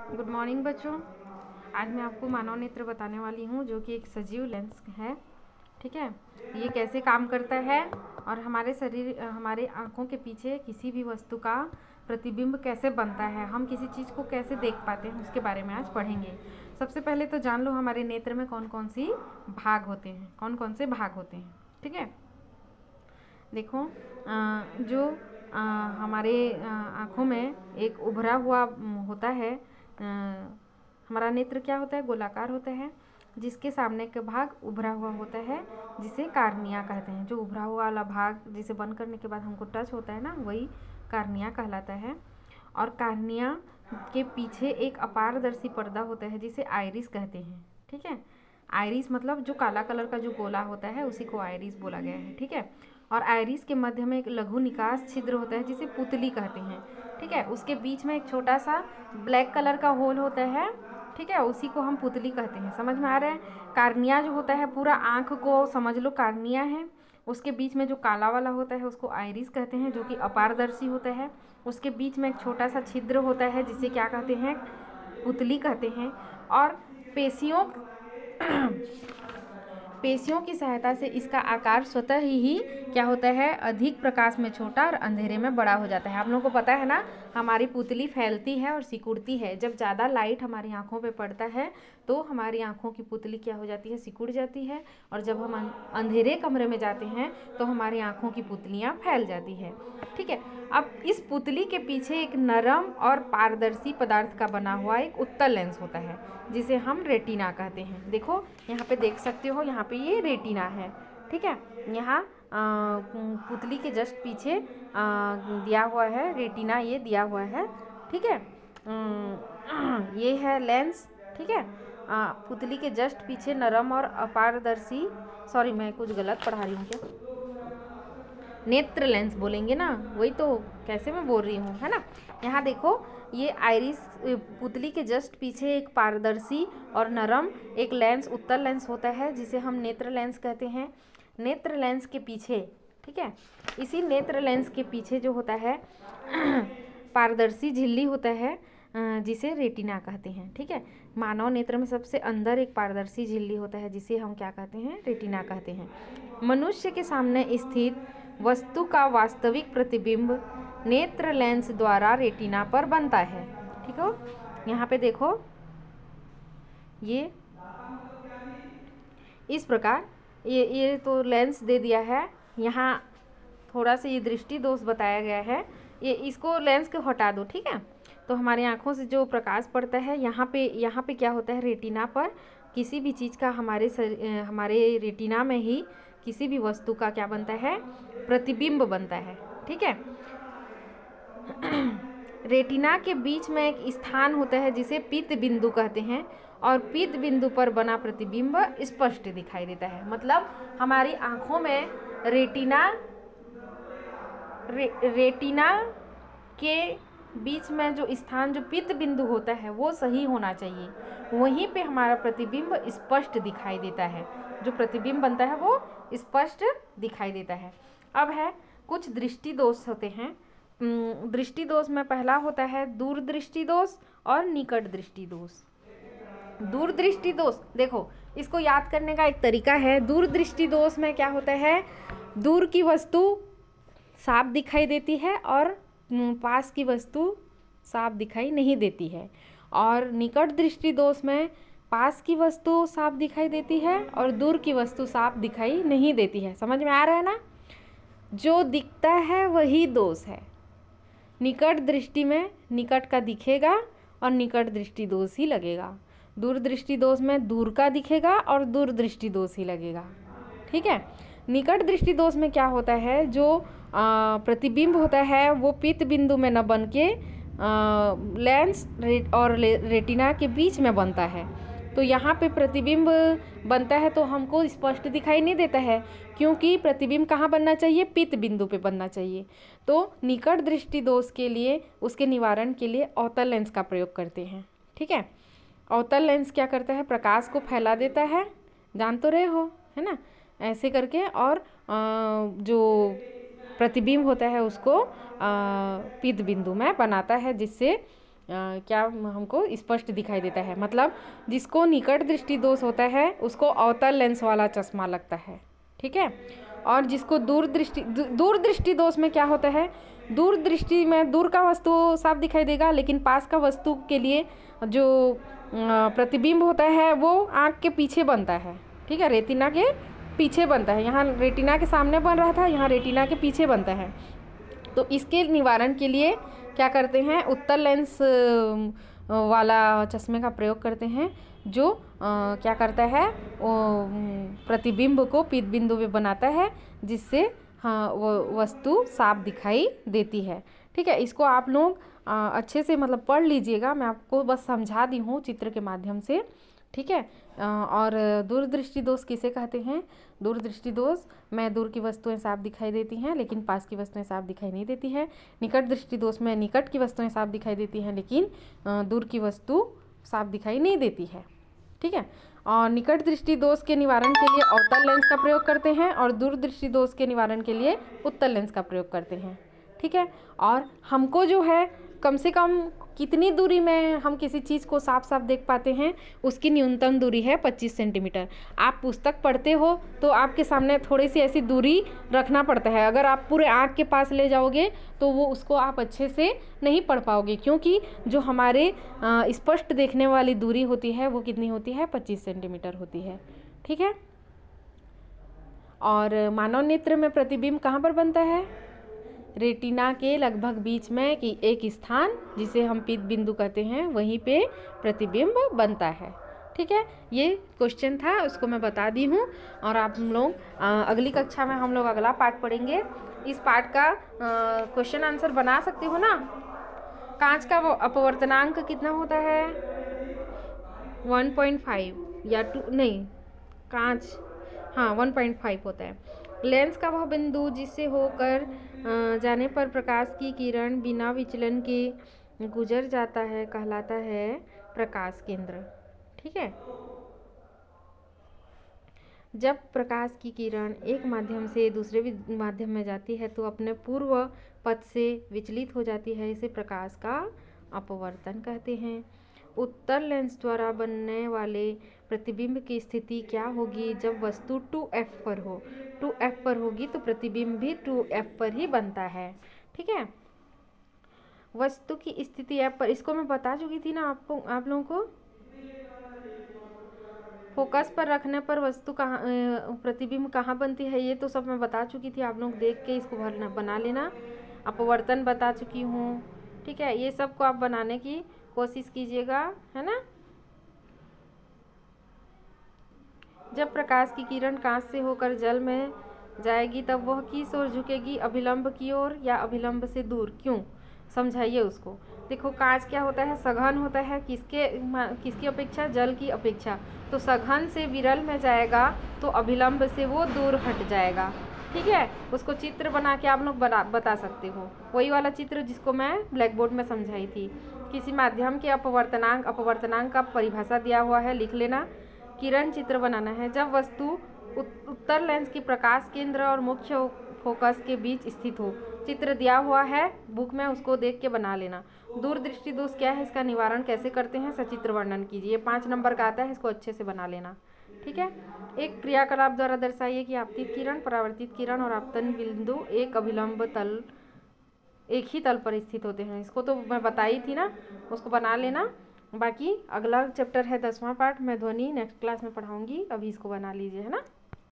Good morning बच्चों। आज मैं आपको मानव नेत्र बताने वाली हूँ जो कि एक सजीव लेंस है। ठीक है, ये कैसे काम करता है और हमारे आँखों के पीछे किसी भी वस्तु का प्रतिबिंब कैसे बनता है, हम किसी चीज़ को कैसे देख पाते हैं, उसके बारे में आज पढ़ेंगे। सबसे पहले तो जान लो हमारे नेत्र में कौन कौन सी भाग होते हैं, कौन कौन से भाग होते हैं। ठीक है, देखो जो हमारे आँखों में एक उभरा हुआ होता है। हमारा नेत्र क्या होता है, गोलाकार होता है, जिसके सामने का भाग उभरा हुआ होता है, जिसे कार्निया कहते हैं। जो उभरा हुआ वाला भाग जिसे बंद करने के बाद हमको टच होता है ना, वही कार्निया कहलाता है। और कार्निया के पीछे एक अपारदर्शी पर्दा होता है जिसे आइरिस कहते हैं। ठीक है, आइरिस मतलब जो काला कलर का जो गोला होता है उसी को आइरिस बोला गया है। ठीक है, और आइरिस के मध्य में एक लघु निकास छिद्र होता है जिसे पुतली कहते हैं। ठीक है, उसके बीच में एक छोटा सा ब्लैक कलर का होल होता है। ठीक है, उसी को हम पुतली कहते हैं। समझ में आ रहा है। कार्निया जो होता है पूरा आँख को समझ लो कार्निया है। उसके बीच में जो काला वाला होता है उसको आइरिस कहते हैं, जो कि अपारदर्शी होता है। उसके बीच में एक छोटा सा छिद्र होता है जिसे क्या कहते हैं, पुतली कहते हैं। और पेशियों की सहायता से इसका आकार स्वतः ही क्या होता है, अधिक प्रकाश में छोटा और अंधेरे में बड़ा हो जाता है। आप लोगों को पता है ना, हमारी पुतली फैलती है और सिकुड़ती है। जब ज़्यादा लाइट हमारी आँखों पे पड़ता है तो हमारी आँखों की पुतली क्या हो जाती है, सिकुड़ जाती है। और जब हम अंधेरे कमरे में जाते हैं तो हमारी आँखों की पुतलियाँ फैल जाती है। ठीक है, अब इस पुतली के पीछे एक नरम और पारदर्शी पदार्थ का बना हुआ एक उत्तल लेंस होता है जिसे हम रेटिना कहते हैं। देखो यहाँ पे देख सकते हो, यहाँ पे ये रेटिना है। ठीक है, यहाँ पुतली के जस्ट पीछे दिया हुआ है रेटिना, ये दिया हुआ है। ठीक है, ये है लेंस। ठीक है, पुतली के जस्ट पीछे नरम और अपारदर्शी, सॉरी मैं कुछ गलत पढ़ा रही हूँ क्या, नेत्र लेंस बोलेंगे ना, वही तो कैसे मैं बोल रही हूँ, है ना। यहाँ देखो ये आइरिस पुतली के जस्ट पीछे एक पारदर्शी और नरम एक लेंस, उत्तल लेंस होता है जिसे हम नेत्र लेंस कहते हैं। नेत्र लेंस के पीछे, ठीक है, इसी नेत्र लेंस के पीछे जो होता है पारदर्शी झिल्ली होता है जिसे रेटिना कहते हैं। ठीक है, मानव नेत्र में सबसे अंदर एक पारदर्शी झिल्ली होता है जिसे हम क्या कहते हैं, रेटिना कहते हैं। मनुष्य के सामने स्थित वस्तु का वास्तविक प्रतिबिंब नेत्र लेंस द्वारा रेटिना पर बनता है। ठीक हो, यहाँ पे देखो ये इस प्रकार ये तो लेंस दे दिया है। यहाँ थोड़ा सा ये दृष्टि दोष बताया गया है, ये इसको लेंस को हटा दो। ठीक है, तो हमारी आँखों से जो प्रकाश पड़ता है यहाँ पे क्या होता है, रेटिना पर किसी भी चीज़ का हमारे रेटिना में ही किसी भी वस्तु का क्या बनता है, प्रतिबिंब बनता है। ठीक है, रेटिना के बीच में एक स्थान होता है जिसे पीत बिंदु कहते हैं और पीत बिंदु पर बना प्रतिबिंब स्पष्ट दिखाई देता है। मतलब हमारी आँखों में रेटिना के बीच में जो स्थान जो पीत बिंदु होता है वो सही होना चाहिए, वहीं पे हमारा प्रतिबिंब स्पष्ट दिखाई देता है। जो प्रतिबिंब बनता है वो स्पष्ट दिखाई देता है। अब है कुछ दृष्टि दोष होते हैं। दृष्टि दोष में पहला होता है दूरदृष्टि दोष और निकट दृष्टि दोष। दूरदृष्टि दोष देखो, इसको याद करने का एक तरीका है। दूरदृष्टि दोष में क्या होता है, दूर की वस्तु साफ दिखाई देती है और पास की वस्तु साफ दिखाई नहीं देती है। और निकट दृष्टि दोष में पास की वस्तु साफ दिखाई देती है और दूर की वस्तु साफ दिखाई नहीं देती है। समझ में आ रहा है ना, जो दिखता है वही दोष है। निकट दृष्टि में निकट का दिखेगा और निकट दृष्टि दोष ही लगेगा। दूर दृष्टि दोष में दूर का दिखेगा और दूर दृष्टि दोष ही लगेगा। ठीक है, निकट दृष्टि दोष में क्या होता है, जो प्रतिबिंब होता है वो पीत बिंदु में न बन के लेंस और रेटिना के बीच में बनता है। तो यहाँ पे प्रतिबिंब बनता है तो हमको स्पष्ट दिखाई नहीं देता है, क्योंकि प्रतिबिंब कहाँ बनना चाहिए, पीत बिंदु पे बनना चाहिए। तो निकट दृष्टि दोष के लिए, उसके निवारण के लिए अवतल लेंस का प्रयोग करते हैं। ठीक है, अवतल लेंस क्या करता है, प्रकाश को फैला देता है, जान तो रहे हो, है ना, ऐसे करके, और जो प्रतिबिंब होता है उसको पीत बिंदु में बनाता है, जिससे क्या हमको स्पष्ट दिखाई देता है। मतलब जिसको निकट दृष्टि दोष होता है उसको अवतल लेंस वाला चश्मा लगता है, ठीक है। और जिसको दूर दृष्टि दोष में क्या होता है, दूर दृष्टि में दूर का वस्तु साफ दिखाई देगा, लेकिन पास का वस्तु के लिए जो प्रतिबिंब होता है वो आँख के पीछे बनता है, ठीक है, रेटिना के पीछे बनता है। यहाँ रेटिना के सामने बन रहा था, यहाँ रेटिना के पीछे बनता है। तो इसके निवारण के लिए क्या करते हैं, उत्तल लेंस वाला चश्मे का प्रयोग करते हैं, जो क्या करता है, वो प्रतिबिंब को पीत बिंदु में बनाता है, जिससे हाँ वो वस्तु साफ दिखाई देती है, ठीक है। इसको आप लोग अच्छे से मतलब पढ़ लीजिएगा, मैं आपको बस समझा दी हूँ चित्र के माध्यम से, ठीक है। और दूरदृष्टि दोष किसे कहते हैं, दूरदृष्टि दोष में दूर की वस्तुएं साफ दिखाई देती हैं लेकिन पास की वस्तुएं साफ दिखाई नहीं देती है। निकट दृष्टि दोष में निकट की वस्तुएं साफ दिखाई देती हैं लेकिन दूर की वस्तु साफ दिखाई नहीं देती है, ठीक है। और निकट दृष्टि दोष के निवारण के लिए अवतल लेंस का प्रयोग करते हैं और दूरदृष्टि दोष के निवारण के लिए उत्तल लेंस का प्रयोग करते हैं, ठीक है। और हमको जो है कम से कम कितनी दूरी में हम किसी चीज़ को साफ साफ देख पाते हैं, उसकी न्यूनतम दूरी है 25 सेंटीमीटर। आप पुस्तक पढ़ते हो तो आपके सामने थोड़ी सी ऐसी दूरी रखना पड़ता है। अगर आप पूरे आँख के पास ले जाओगे तो वो उसको आप अच्छे से नहीं पढ़ पाओगे, क्योंकि जो हमारे स्पष्ट देखने वाली दूरी होती है वो कितनी होती है, 25 सेंटीमीटर होती है, ठीक है। और मानव नेत्र में प्रतिबिंब कहाँ पर बनता है, रेटिना के लगभग बीच में कि एक स्थान जिसे हम पीत बिंदु कहते हैं वहीं पे प्रतिबिंब बनता है, ठीक है। ये क्वेश्चन था, उसको मैं बता दी हूँ। और आप लोग अगली कक्षा में हम लोग अगला पार्ट पढ़ेंगे। इस पार्ट का क्वेश्चन आंसर बना सकते हो ना। कांच का अपवर्तनांक कितना होता है, 1.5 या 2 नहीं, कांच हाँ 1.5 होता है। लेंस का वह बिंदु जिससे होकर जाने पर प्रकाश की किरण बिना विचलन के गुजर जाता है कहलाता है प्रकाश केंद्र, ठीक है। जब प्रकाश की किरण एक माध्यम से दूसरे माध्यम में जाती है तो अपने पूर्व पथ से विचलित हो जाती है, इसे प्रकाश का अपवर्तन कहते हैं। उत्तल लेंस द्वारा बनने वाले प्रतिबिंब की स्थिति क्या होगी, जब वस्तु 2f पर हो, 2f पर होगी तो प्रतिबिंब भी 2f पर ही बनता है, ठीक है। वस्तु की स्थिति f पर, इसको मैं बता चुकी थी ना आपको, आप लोगों को। फोकस पर रखने पर वस्तु कहाँ प्रतिबिंब कहाँ बनती है ये तो सब मैं बता चुकी थी, आप लोग देख के इसको बना लेना। अपवर्तन बता चुकी हूँ, ठीक है। ये सब को आप बनाने की कोशिश कीजिएगा, है ना। जब प्रकाश की किरण कांच से होकर जल में जाएगी तब वह किस ओर झुकेगी, अभिलंब की ओर या अभिलंब से दूर, क्यों, समझाइए उसको। देखो कांच क्या होता है, सघन होता है, किसकी अपेक्षा, जल की अपेक्षा। तो सघन से विरल में जाएगा तो अभिलंब से वो दूर हट जाएगा, ठीक है। उसको चित्र बना के आप लोग बता सकते हो, वही वाला चित्र जिसको मैं ब्लैक बोर्ड में समझाई थी। किसी माध्यम के अपवर्तनांक का परिभाषा दिया हुआ है, लिख लेना। किरण चित्र बनाना है, जब वस्तु उत्तल लेंस की प्रकाश केंद्र और मुख्य फोकस के बीच स्थित हो। चित्र दिया हुआ है बुक में, उसको देख के बना लेना। दूरदृष्टि दोष क्या है, इसका निवारण कैसे करते हैं, सचित्र वर्णन कीजिए। 5 नंबर का आता है, इसको अच्छे से बना लेना, ठीक है। एक क्रियाकलाप द्वारा दर्शाइए कि आपतित किरण, परावर्तित किरण और आपतन बिंदु एक अभिलंब तल एक ही तल पर स्थित होते हैं। इसको तो मैं बताई थी ना, उसको बना लेना। बाकी अगला चैप्टर है 10वां पार्ट, मैं ध्वनि नेक्स्ट क्लास में पढ़ाऊंगी, अभी इसको बना लीजिए, है ना।